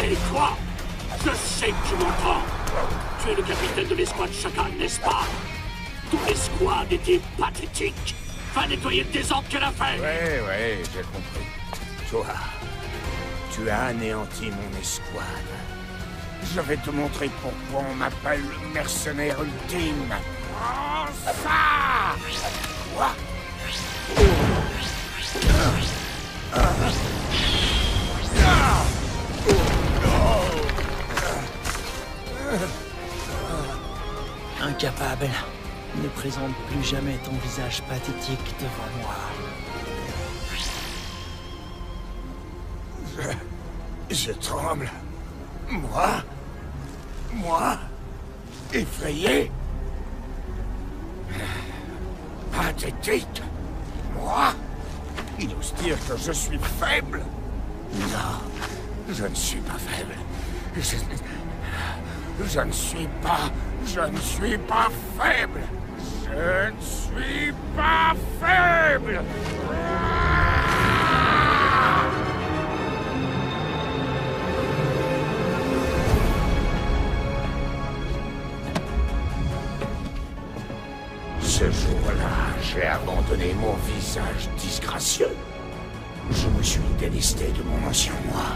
Et toi, je sais que tu m'entends. Tu es le capitaine de l'escouade Chacal, n'est-ce pas? Ton escouade était pathétique. Va nettoyer le désordre qu'elle a fait. Ouais, j'ai compris. Toi, tu as anéanti mon escouade. Je vais te montrer pourquoi on m'appelle le mercenaire ultime. Prends ça! Quoi? Incapable. Ne présente plus jamais ton visage pathétique devant moi. Je tremble. Moi Effrayé? Pathétique? Moi? Il ose dire que je suis faible? Non, je ne suis pas faible. Je ne suis pas faible. Je ne suis pas faible. Ce jour-là, j'ai abandonné mon visage disgracieux. Je me suis délesté de mon ancien moi,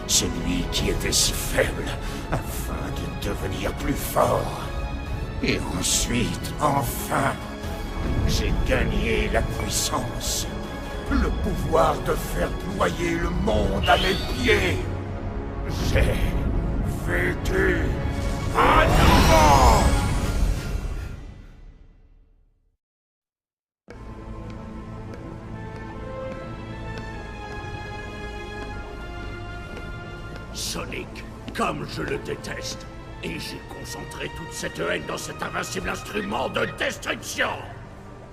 celui qui était si faible, afin de devenir plus fort. Et ensuite, enfin, j'ai gagné la puissance, le pouvoir de faire ployer le monde à mes pieds. J'ai vécu à nouveau. Sonic, comme je le déteste. Et j'ai concentré toute cette haine dans cet invincible instrument de destruction.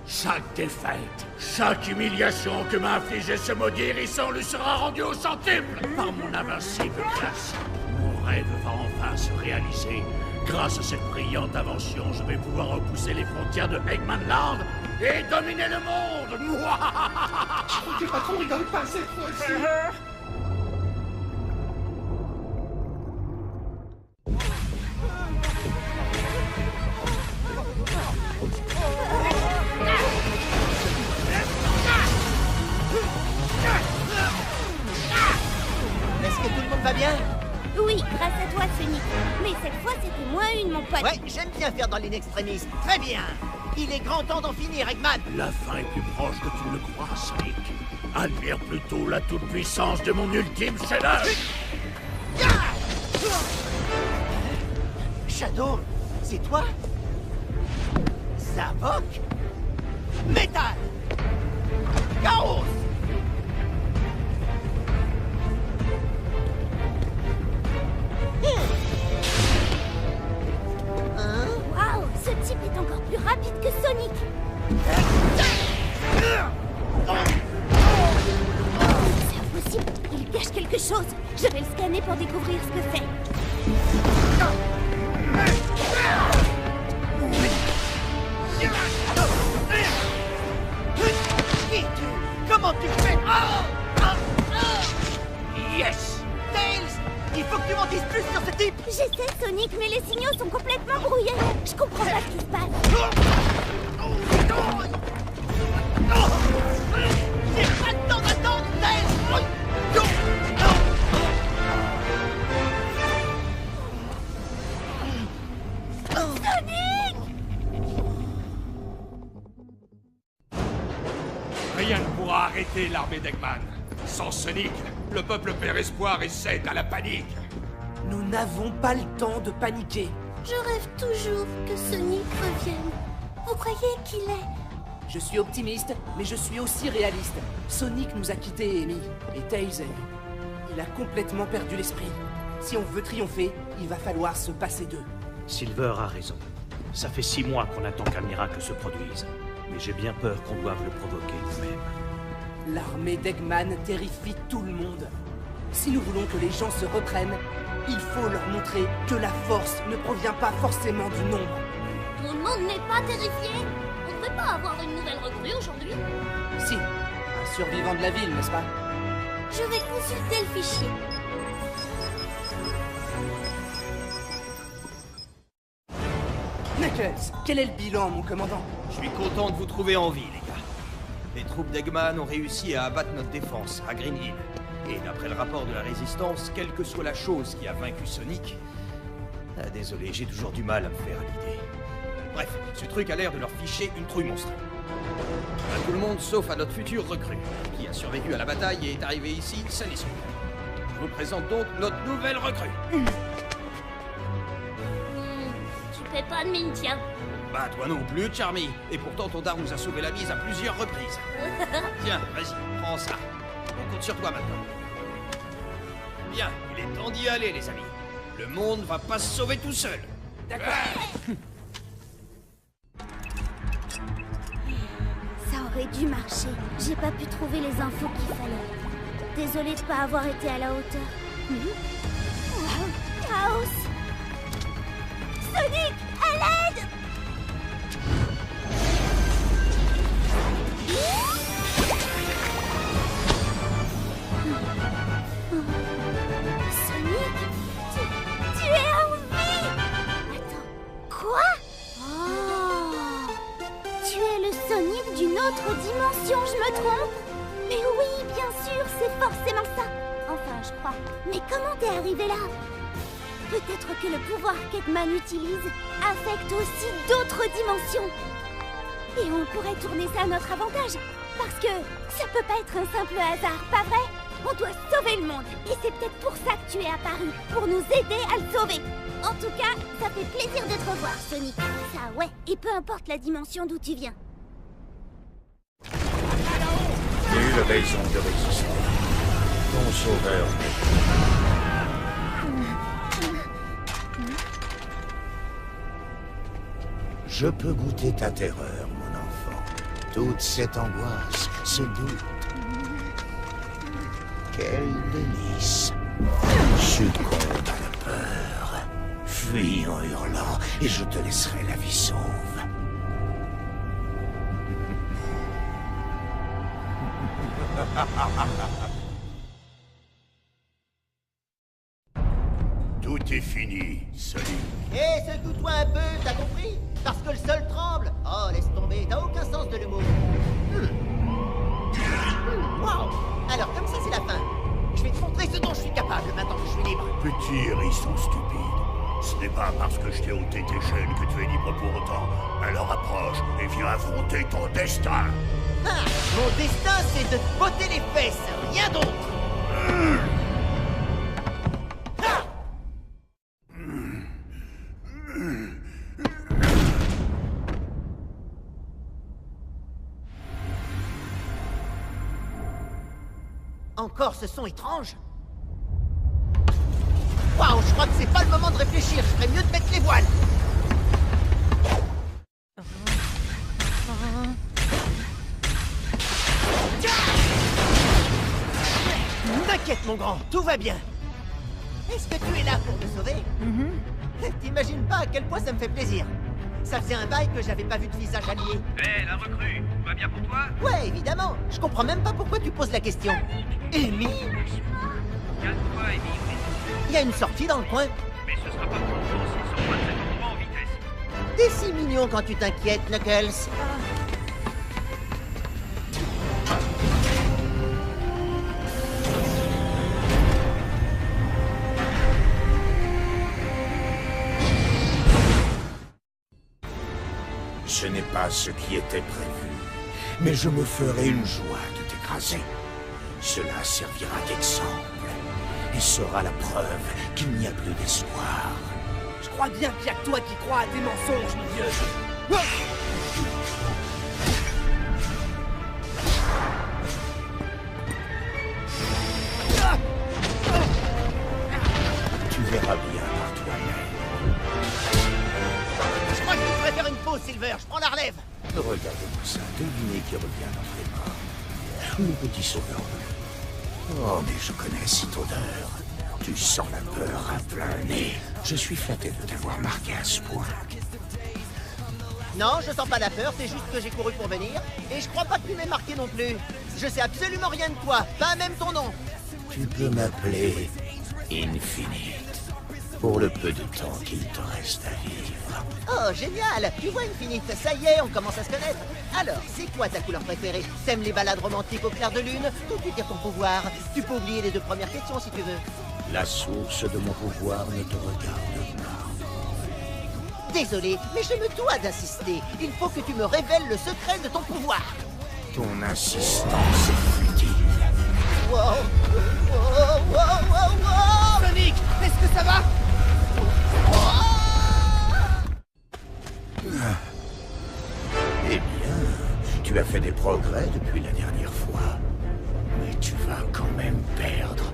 Chaque défaite, chaque humiliation que m'a infligé ce maudit hérisson lui sera rendue au centuple par mon invincible grâce. Mon rêve va enfin se réaliser. Grâce à cette brillante invention, je vais pouvoir repousser les frontières de Eggman Land et dominer le monde. Moi. Je crois que le patron rigole pas cette fois-ci. Oui, grâce à toi, Sonic. Mais cette fois, c'était moins une, mon pote. Ouais, j'aime bien faire dans l'inextrémiste. Très bien. Il est grand temps d'en finir, Eggman. La fin est plus proche que tu ne le crois, Sonic. Admire plutôt la toute-puissance de mon ultime chef-d'œuvre. Shadow, c'est toi? Zavok? Métal! Chaos! Waouh, ce type est encore plus rapide que Sonic. C'est impossible, il cache quelque chose. Je vais le scanner pour découvrir ce que c'est. Comment tu fais? Yes! Tails! Il faut que tu m'en dises plus sur ce type! J'essaie, Sonic, mais les signaux sont complètement brouillés. Je comprends pas ce qui se passe. J'ai pas le temps d'attendre, Tails! Sonic! Rien ne pourra arrêter l'armée d'Eggman. Sans Sonic, le peuple perd espoir et cède à la panique. Nous n'avons pas le temps de paniquer. Je rêve toujours que Sonic revienne. Vous croyez qu'il est... Je suis optimiste, mais je suis aussi réaliste. Sonic nous a quittés, Amy. Et Tails, il a complètement perdu l'esprit. Si on veut triompher, il va falloir se passer d'eux. Silver a raison. Ça fait 6 mois qu'on attend qu'un miracle se produise. Mais j'ai bien peur qu'on doive le provoquer nous-mêmes. L'armée d'Eggman terrifie tout le monde. Si nous voulons que les gens se reprennent, il faut leur montrer que la force ne provient pas forcément du nombre. Tout le monde n'est pas terrifié. On ne peut pas avoir une nouvelle recrue aujourd'hui. Si, un survivant de la ville, n'est-ce pas? Je vais consulter le fichier. Knuckles, quel est le bilan, mon commandant? Je suis content de vous trouver en vie, les gars. Les troupes d'Eggman ont réussi à abattre notre défense à Green Hill. Et d'après le rapport de la Résistance, quelle que soit la chose qui a vaincu Sonic... Ah, désolé, j'ai toujours du mal à me faire à l'idée. Bref, ce truc a l'air de leur ficher une trouille monstre. À tout le monde sauf à notre futur recrue, qui a survécu à la bataille et est arrivé ici sain et sauf. Je vous présente donc notre nouvelle recrue. Tu fais pas de mine, tiens. Bah toi non plus, Charmy. Et pourtant ton dard nous a sauvé la mise à plusieurs reprises. Tiens, vas-y, prends ça. On compte sur toi maintenant. Bien, il est temps d'y aller, les amis. Le monde va pas se sauver tout seul. D'accord. Ça aurait dû marcher. J'ai pas pu trouver les infos qu'il fallait. Désolée de pas avoir été à la hauteur. Wow. Chaos! Sonic, à l'aide! Sonic, tu es en vie! Attends, quoi? Oh! Tu es le Sonic d'une autre dimension, je me trompe? Mais oui, bien sûr, c'est forcément ça. Enfin, je crois. Mais comment t'es arrivé là? Peut-être que le pouvoir qu'Eggman utilise affecte aussi d'autres dimensions. Et on pourrait tourner ça à notre avantage. Parce que ça peut pas être un simple hasard, pas vrai? On doit sauver le monde. Et c'est peut-être pour ça que tu es apparu. Pour nous aider à le sauver. En tout cas, ça fait plaisir de te revoir, Sonic. Ça, ouais. Et peu importe la dimension d'où tu viens. Nulle raison de résister. Ton sauveur n'est... Je peux goûter ta terreur, mon enfant. Toute cette angoisse, ce doute. Quel délice. Succombe à la peur. Fuis en hurlant et je te laisserai la vie sauve. Tout est fini, Sonic. Hé, secoue-toi un peu, t'as compris? Parce que le sol tremble. Oh, laisse tomber, t'as aucun sens de l'humour. Wow. Alors, comme ça, c'est la fin. Je vais te montrer ce dont je suis capable maintenant que je suis libre. Petit hérisson stupide. Ce n'est pas parce que je t'ai ôté tes chaînes que tu es libre pour autant. Alors approche et viens affronter ton destin. Ah, mon destin, c'est de te botter les fesses, rien d'autre. Encore ce son étrange. Waouh, je crois que c'est pas le moment de réfléchir. Je ferais mieux de mettre les voiles. T'inquiète, mon grand, tout va bien. Est-ce que tu es là pour me sauver? T'imagines pas à quel point ça me fait plaisir. Ça faisait un bail que j'avais pas vu de visage allié. Hé, la recrue, tout va bien pour toi? Ouais, évidemment. Je comprends même pas pourquoi tu poses la question. Amy? Calme-toi, Amy. Il y a une sortie dans le coin. Mais ce sera pas pour longtemps s'ils sont pas de cet endroit en vitesse. T'es si mignon quand tu t'inquiètes, Knuckles. Ce n'est pas ce qui était prévu, mais je me ferai une joie de t'écraser. Cela servira d'exemple et sera la preuve qu'il n'y a plus d'espoir. Je crois bien qu'il y a que toi qui crois à tes mensonges, mon vieux. Silver, je prends la relève. Regardez-moi ça, devinez qui revient dans les mains. Le petit sauveur bleu. Oh, mais je connais cette odeur. Tu sens la peur à plein nez. Je suis flatté de t'avoir marqué à ce point. Non, je sens pas la peur, c'est juste que j'ai couru pour venir. Et je crois pas que tu m'aies marqué non plus. Je sais absolument rien de toi, pas même ton nom. Tu peux m'appeler Infinite. Pour le peu de temps qu'il te reste à vivre. Oh, génial! Tu vois, Infinite, ça y est, on commence à se connaître. Alors, c'est quoi ta couleur préférée? T'aimes les balades romantiques au clair de lune? Ou tu tires ton pouvoir? Tu peux oublier les 2 premières questions si tu veux. La source de mon pouvoir ne te regarde pas. Désolé, mais je me dois d'insister. Il faut que tu me révèles le secret de ton pouvoir. Ton insistance est futile. Wow! Wow! Wow! Wow! Wow! Sonic, est-ce que ça va? Eh bien, tu as fait des progrès depuis la dernière fois. Mais tu vas quand même perdre.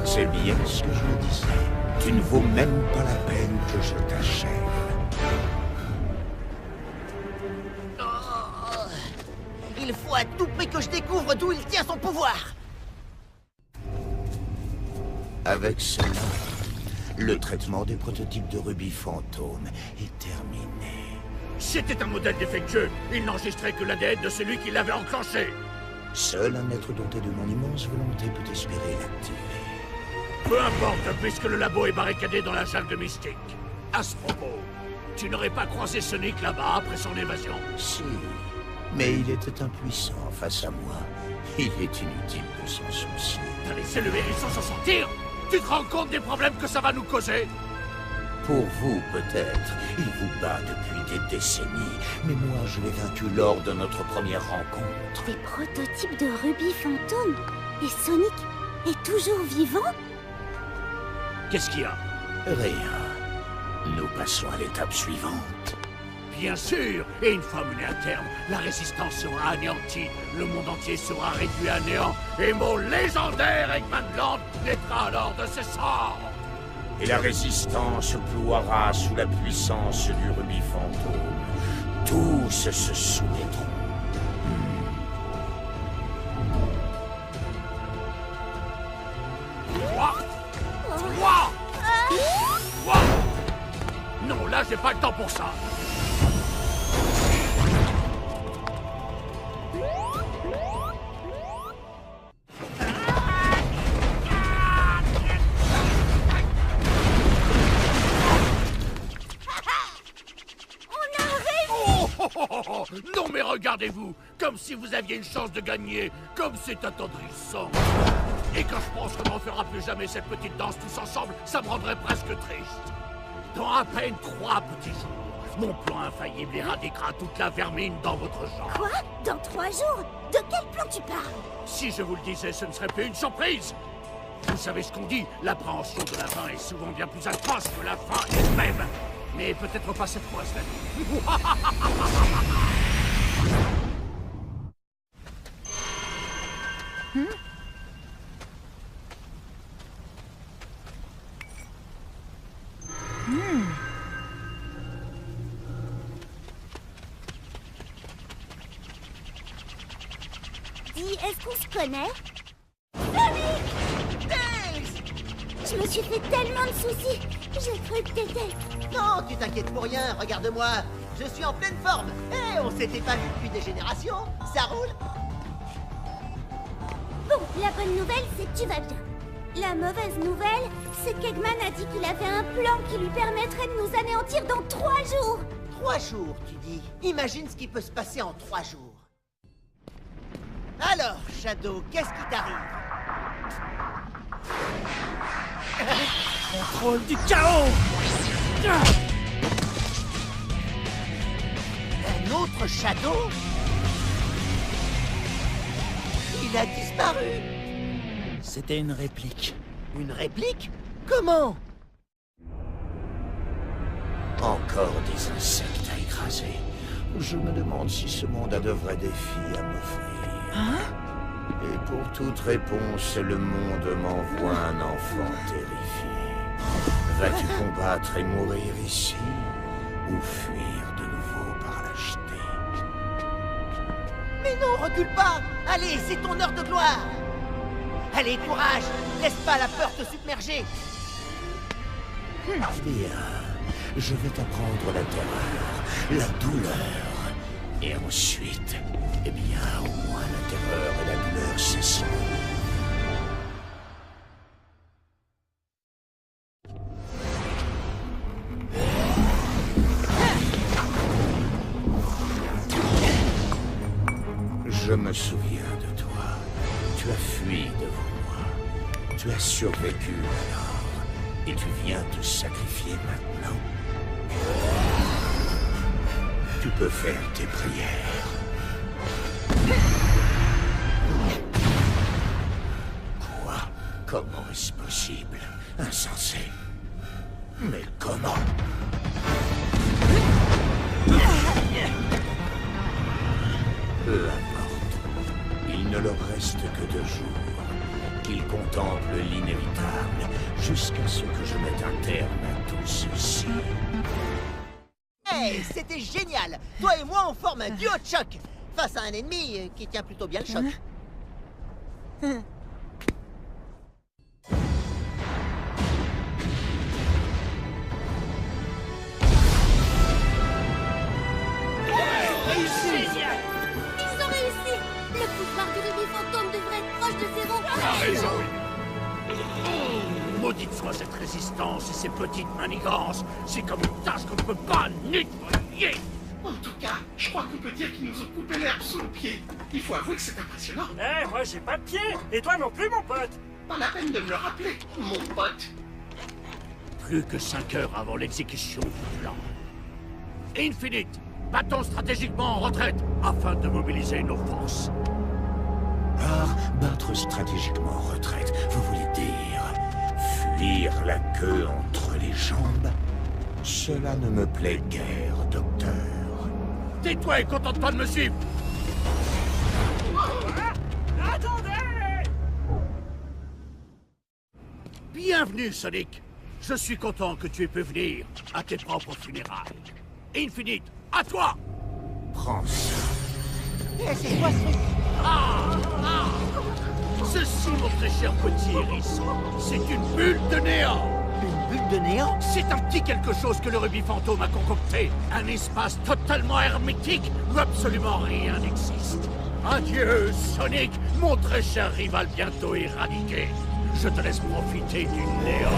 C'est bien ce que je me disais. Tu ne vaux même pas la peine que je t'achève. Il faut à tout prix que je découvre d'où il tient son pouvoir. Avec cela, le traitement des prototypes de Ruby Fantôme est terminé. C'était un modèle défectueux. Il n'enregistrait que l'ADN de celui qui l'avait enclenché. Seul un être doté de mon immense volonté peut espérer l'activer. Peu importe, puisque le labo est barricadé dans la jungle mystique. À ce propos, tu n'aurais pas croisé Sonic là-bas après son évasion? Si, mais il était impuissant face à moi. Il est inutile de s'en soucier. T'as laissé le hérisson s'en sortir? Tu te rends compte des problèmes que ça va nous causer? Pour vous, peut-être. Il vous bat depuis des décennies. Mais moi, je l'ai vaincu lors de notre première rencontre. Des prototypes de Ruby Fantôme? Et Sonic est toujours vivant? Qu'est-ce qu'il y a? Rien. Nous passons à l'étape suivante. Bien sûr. Et une fois menée à terme, la résistance sera anéantie. Le monde entier sera réduit à néant. Et mon légendaire Eggman Land naîtra alors de ses cendres. Et la résistance ploiera sous la puissance du Ruby Fantôme. Tous se soumettront. Quoi? Non, là, j'ai pas le temps pour ça. Non mais regardez-vous, comme si vous aviez une chance de gagner, comme c'est attendrissant. Et quand je pense qu'on n'en fera plus jamais cette petite danse tous ensemble, ça me rendrait presque triste. Dans à peine 3 petits jours, mon plan infaillible éradiquera toute la vermine dans votre genre. Quoi? Dans 3 jours? De quel plan tu parles? Si je vous le disais, ce ne serait plus une surprise. Vous savez ce qu'on dit, l'appréhension de la fin est souvent bien plus atroce que la fin elle-même. Mais peut-être pas cette fois, Sven. Dis, est-ce qu'on se connaît? Je me suis fait tellement de soucis. J'ai cru que t'étais... Non, tu t'inquiètes pour rien, regarde-moi. Je suis en pleine forme. Eh, on s'était pas vu depuis des générations. Ça roule? Bon, la bonne nouvelle, c'est que tu vas bien. La mauvaise nouvelle, c'est qu'Eggman a dit qu'il avait un plan qui lui permettrait de nous anéantir dans 3 jours. 3 jours, tu dis. Imagine ce qui peut se passer en 3 jours. Alors, Shadow, qu'est-ce qui t'arrive? Contrôle du chaos! Un autre Shadow? Il a disparu. C'était une réplique. Une réplique? Comment? Encore des insectes à écraser. Je me demande si ce monde a de vrais défis à m'offrir. Hein? Et pour toute réponse, le monde m'envoie un enfant terrifié. Vas-tu combattre et mourir ici, ou fuir de nouveau par lâcheté? Mais non, recule pas! Allez, c'est ton heure de gloire! Allez, courage! Laisse pas la peur te submerger! Bien, je vais t'apprendre la terreur, la douleur. Et ensuite, eh bien, au moins la terreur et la douleur cesseront. Je me souviens de toi. Tu as fui devant moi. Tu as survécu alors. Et tu viens te sacrifier maintenant. Tu peux faire tes prières. Quoi? Comment est-ce possible? Insensé. Mais comment? Peu importe. Il ne leur reste que 2 jours. Qu'ils contemplent l'inévitable jusqu'à ce que je mette un terme à tout ceci. Hey, c'était génial! Toi et moi, on forme un duo de choc! Face à un ennemi qui tient plutôt bien le choc. Ils ont réussi! Le pouvoir du rubis fantôme devrait être proche de zéro. T'as raison. Maudite soit cette résistance et ces petites manigances. C'est comme une tâche qu'on ne peut pas nettoyer. En tout cas, je crois qu'on peut dire qu'ils nous ont coupé l'herbe sous le pied. Il faut avouer que c'est impressionnant. Eh, moi j'ai pas de pied. Et toi non plus, mon pote. Pas la peine de me le rappeler, mon pote. Plus que 5 heures avant l'exécution du plan. Infinite, battons stratégiquement en retraite afin de mobiliser nos forces. Par battre stratégiquement en retraite, vous voulez dire fuir la queue entre les jambes? Cela ne me plaît guère, docteur. Tais-toi et contente-toi de me suivre. Attendez! Bienvenue, Sonic. Je suis content que tu aies pu venir à tes propres funérailles. Infinite, à toi! Prends ça. Eh, c'est quoi ce truc? Ceci, mon très cher petit hérisson, c'est une bulle de néant. Une bulle de néant? C'est un petit quelque chose que le rubis fantôme a concocté. Un espace totalement hermétique où absolument rien n'existe. Adieu, Sonic, mon très cher rival bientôt éradiqué. Je te laisse profiter du néant.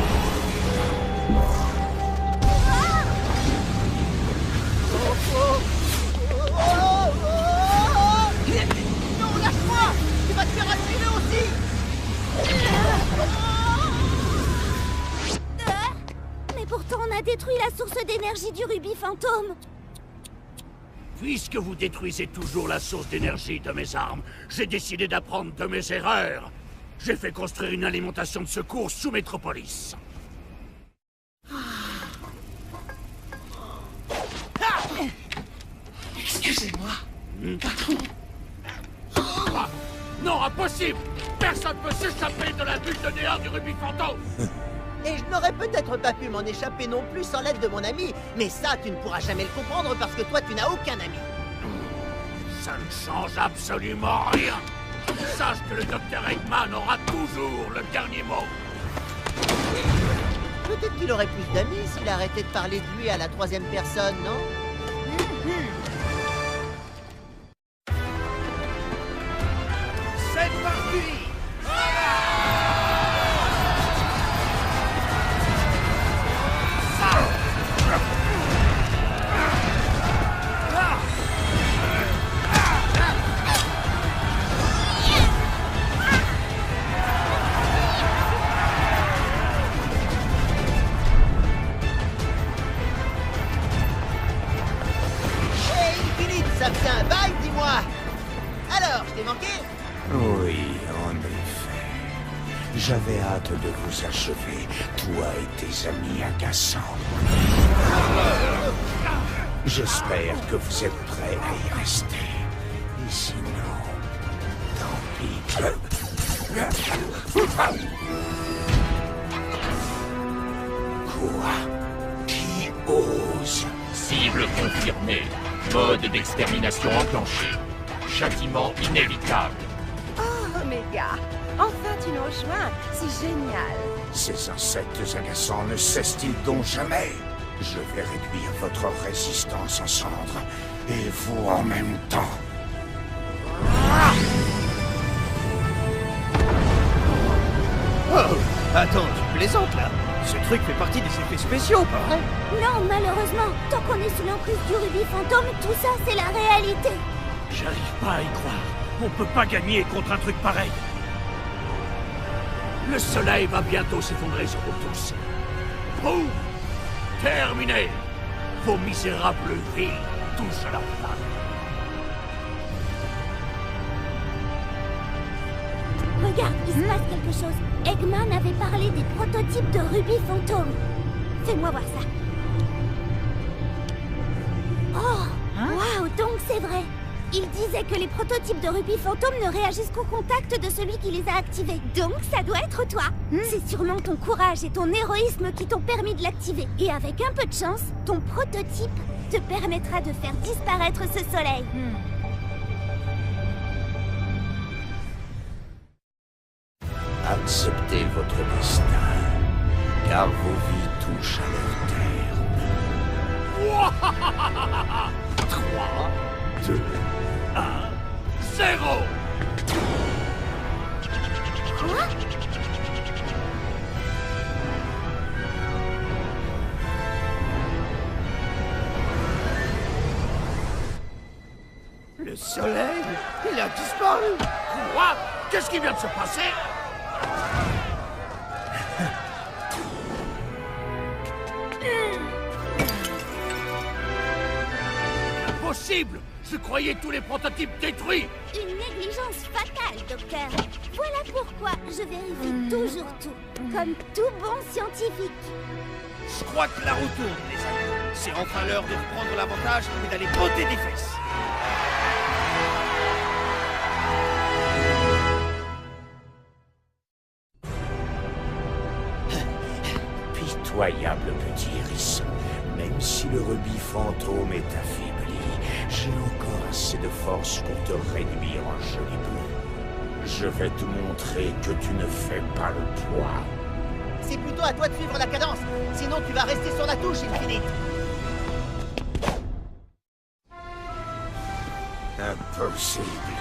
Non, lâche-moi! Tu vas te faire assumer aussi! Mais pourtant, on a détruit la source d'énergie du rubis fantôme. Puisque vous détruisez toujours la source d'énergie de mes armes, j'ai décidé d'apprendre de mes erreurs. J'ai fait construire une alimentation de secours sous Métropolis. Excusez-moi, patron. Ah, non, impossible! Personne ne peut s'échapper de la bulle de néant du rubis fantôme! Et je n'aurais peut-être pas pu m'en échapper non plus sans l'aide de mon ami, mais ça, tu ne pourras jamais le comprendre parce que toi, tu n'as aucun ami. Ça ne change absolument rien! Sache que le Dr Eggman aura toujours le dernier mot! Peut-être qu'il aurait plus d'amis s'il arrêtait de parler de lui à la 3e personne, non? C'est parti! Ça faisait un bail, dis-moi! Alors, je t'ai manqué? Oui, en effet. J'avais hâte de vous achever, toi et tes amis agaçants. J'espère que vous êtes prêts à y rester. Et sinon, tant pis. Quoi? Qui ose? Cible confirmée. Mode d'extermination enclenché. Châtiment inévitable. Oh, Omega, enfin tu nous rejoins, c'est génial. Ces insectes agaçants ne cessent-ils donc jamais? Je vais réduire votre résistance en cendres, et vous en même temps. Oh, attends, tu plaisantes là? Ce truc fait partie des effets spéciaux, pas vrai? Non, malheureusement, tant qu'on est sous l'emprise du rubis fantôme, tout ça, c'est la réalité. J'arrive pas à y croire. On peut pas gagner contre un truc pareil. Le soleil va bientôt s'effondrer sur vous tous. Boum! Terminé! Vos misérables vies touchent à leur fin. Regarde, il se passe quelque chose. Eggman avait parlé des prototypes de rubis fantôme. Fais-moi voir ça. Oh! Waouh, donc c'est vrai. Il disait que les prototypes de rubis fantôme ne réagissent qu'au contact de celui qui les a activés. Donc ça doit être toi. C'est sûrement ton courage et ton héroïsme qui t'ont permis de l'activer. Et avec un peu de chance, ton prototype te permettra de faire disparaître ce soleil. Acceptez votre destin, car vos vies touchent à leur terme. 3, 2, 1, 0! Quoi? Le soleil, il a disparu. Quoi? Qu'est-ce qui vient de se passer? Impossible! Je croyais tous les prototypes détruits! Une négligence fatale, docteur. Voilà pourquoi je vérifie toujours tout, comme tout bon scientifique. Je crois que la roue tourne, les amis. C'est enfin l'heure de reprendre l'avantage et d'aller botter des fesses. Pitoyable petit hérisson, même si le rubis fantôme est affaibli, j'ai encore assez de force pour te réduire en joli bleu. Je vais te montrer que tu ne fais pas le poids. C'est plutôt à toi de suivre la cadence, sinon tu vas rester sur la touche, Infinite. Impossible.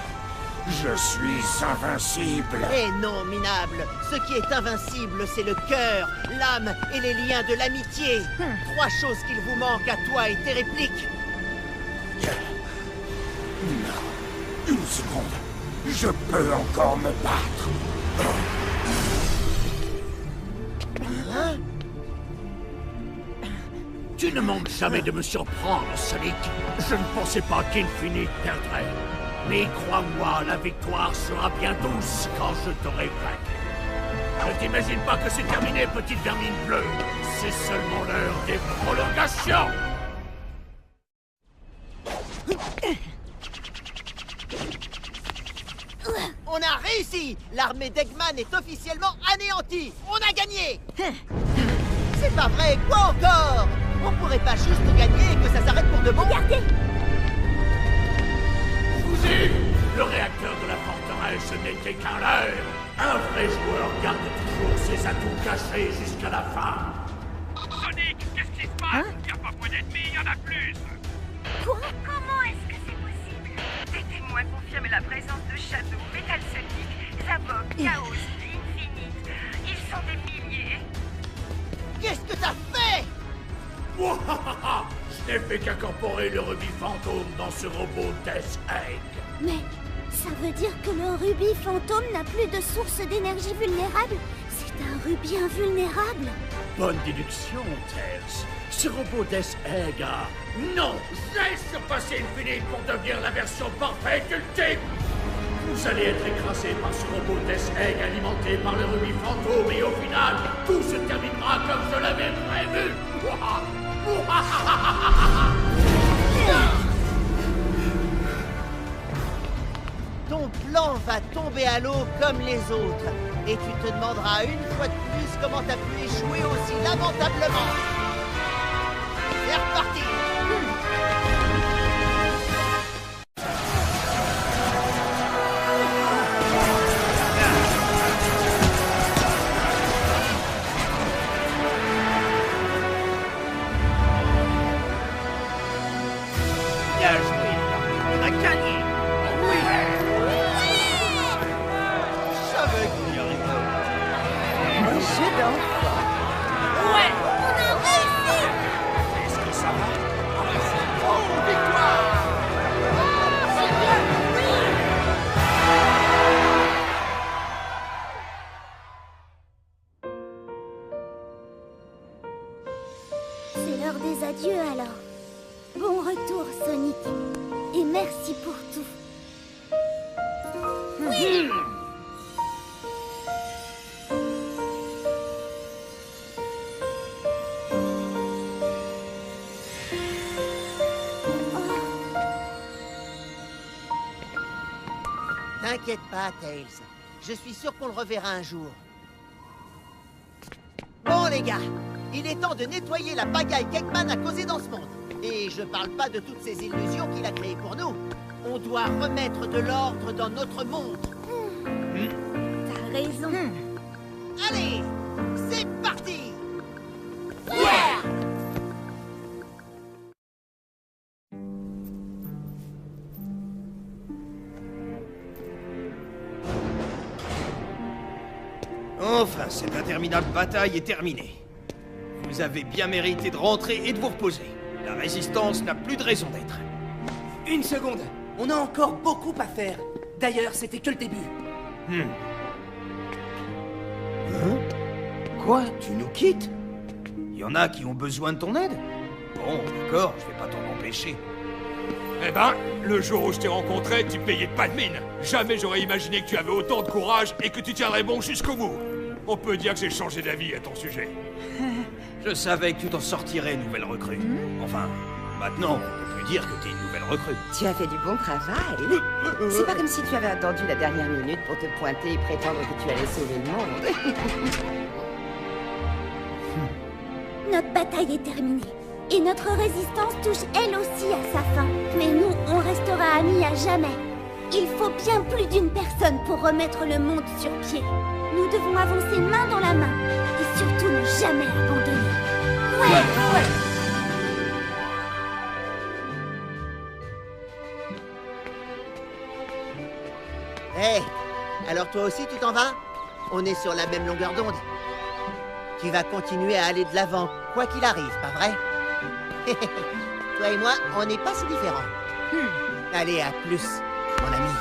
Je suis invincible. Eh non, minable. Ce qui est invincible, c'est le cœur, l'âme et les liens de l'amitié. 3 choses qu'il vous manque à toi et tes répliques. Non. Une seconde. Je peux encore me battre. Hein? Tu ne manques jamais de me surprendre, Sonic. Je ne pensais pas qu'Infinite perdrait. Mais crois-moi, la victoire sera bien douce quand je t'aurai vaincu. Ne t'imagine pas que c'est terminé, petite vermine bleue. C'est seulement l'heure des prolongations. On a réussi! L'armée d'Eggman est officiellement anéantie! On a gagné! C'est pas vrai, quoi encore? On pourrait pas juste gagner et que ça s'arrête pour de bon? Regardez! Fusée! Le réacteur de la forteresse n'était qu'un leurre. Un vrai joueur garde toujours ses atouts cachés jusqu'à la fin. Sonic, qu'est-ce qui se passe? Y a pas moins d'ennemis, y en a plus! Quoi? Comment est-ce que c'est possible? Des témoins confirment la présence de Shadow, Metal Sonic, Zavok, Chaos, Infinite. Ils sont des milliers. Qu'est-ce que t'as fait? Mouahaha! Je n'ai fait qu'incorporer le rubis fantôme dans ce robot Death Egg. Mais ça veut dire que le rubis fantôme n'a plus de source d'énergie vulnérable? C'est un rubis invulnérable? Bonne déduction, Tess. Ce robot Death Egg a... Non! J'ai surpassé Infinite pour devenir la version parfaite ultime! Vous allez être écrasé par ce robot Death Egg alimenté par le rubis fantôme et au final, tout se terminera comme je l'avais prévu! Ton ton plan va tomber à l'eau comme les autres. Et tu te demanderas une fois de plus comment t'as pu échouer aussi lamentablement. C'est reparti. Bien joué. On a gagné. Savais qu'il y arriverait. Un jeu d'enfant. Ouais, on a réussi. Est-ce que ça va? Oh, victoire! C'est l'heure des adieux alors. Bon retour, Sonic. Et merci pour tout. Oui. T'inquiète pas, Tails. Je suis sûr qu'on le reverra un jour. Bon, les gars, il est temps de nettoyer la pagaille qu'Eggman a causée dans ce monde. Et je parle pas de toutes ces illusions qu'il a créées pour nous. On doit remettre de l'ordre dans notre monde. T'as raison. Allez, c'est parti! Yeah! Enfin, cette interminable bataille est terminée. Vous avez bien mérité de rentrer et de vous reposer. La résistance n'a plus de raison d'être. Une seconde. On a encore beaucoup à faire. D'ailleurs, c'était que le début. Hein? Quoi? Tu nous quittes? Y en a qui ont besoin de ton aide? Bon, d'accord, je vais pas t'en empêcher. Eh ben, le jour où je t'ai rencontré, tu payais pas de mine. Jamais j'aurais imaginé que tu avais autant de courage et que tu tiendrais bon jusqu'au bout. On peut dire que j'ai changé d'avis à ton sujet. Je savais que tu t'en sortirais, nouvelle recrue. Enfin, maintenant, on peut plus dire que t'es une nouvelle recrue. Tu as fait du bon travail. C'est pas comme si tu avais attendu la dernière minute pour te pointer et prétendre que tu allais sauver le monde. Notre bataille est terminée. Et notre résistance touche elle aussi à sa fin. Mais nous, on restera amis à jamais. Il faut bien plus d'une personne pour remettre le monde sur pied. Nous devons avancer main dans la main. Et surtout ne jamais abandonner. Ouais. Hé, alors toi aussi tu t'en vas? On est sur la même longueur d'onde. Tu vas continuer à aller de l'avant, quoi qu'il arrive, pas vrai? Toi et moi, on n'est pas si différents. Allez, à plus, mon ami.